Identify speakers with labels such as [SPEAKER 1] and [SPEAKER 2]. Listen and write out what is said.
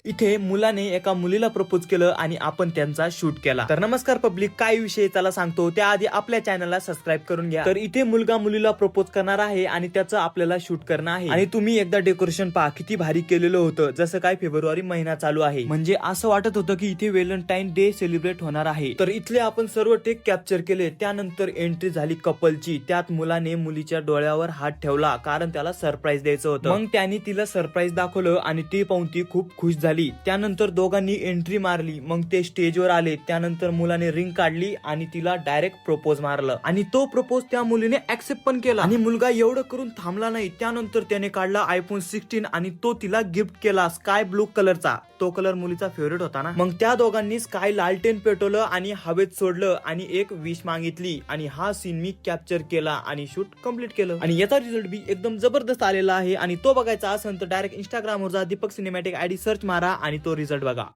[SPEAKER 1] इथे मुलाने एका मुलीला प्रपोज केलं आणि आपण त्यांचा शूट केला। तर नमस्कार पब्लिक, काय विषय चला सांगतो, त्याआधी आपल्या चॅनलला सबस्क्राईब करून घ्या। तर इथे मुलगा मुलीला प्रपोज करणार आहे आणि त्याचं आपल्याला शूट करणं आहे। आणि तुम्ही एकदा डेकोरेशन पहा, किती भारी केलेलं होतं, जसं काय फेब्रुवारी महिना चालू आहे, म्हणजे असं वाटत होतं की इथे व्हॅलेंटाईन डे सेलिब्रेट होणार आहे। तर इथले आपण सर्व टेक कॅप्चर केले। त्यानंतर एंट्री झाली कपलची। त्यात मुलाने मुलीच्या डोळ्यावर हात ठेवला, कारण त्याला सरप्राईज द्यायचं होतं। मग त्यांनी तिला सरप्राईज दाखवलं आणि ती पाहून ती खूप खुश झाली। त्यानंतर दोघांनी एंट्री मारली। मग ते स्टेजवर आले। त्यानंतर मुलाने रिंग काढली आणि तिला डायरेक्ट प्रपोज मारलं आणि तो प्रपोज त्या मुलीने ऍक्सेप्ट पण केला। आणि मुलगा एवढं करून थांबला नाही। त्यानंतर त्याने काढला आयफोन 16 आणि तो तिला गिफ्ट केला, स्काय ब्लू कलरचा। तो कलर मुलीचा फेवरेट होता ना। मग त्या दोघांनी स्काय लालटेन पेटवलं आणि हवेत सोडलं आणि एक विश मागितली आणि हा सीन मी कॅप्चर केला आणि शूट कम्प्लीट केलं। आणि याचा रिझल्ट बी एकदम जबरदस्त आलेला आहे। आणि तो बघायचा असेल तर डायरेक्ट इंस्टाग्रामवर जा, दीपक सिनेमॅटिक आयडी सर्च मारा आणि तो रिझल्ट बघा।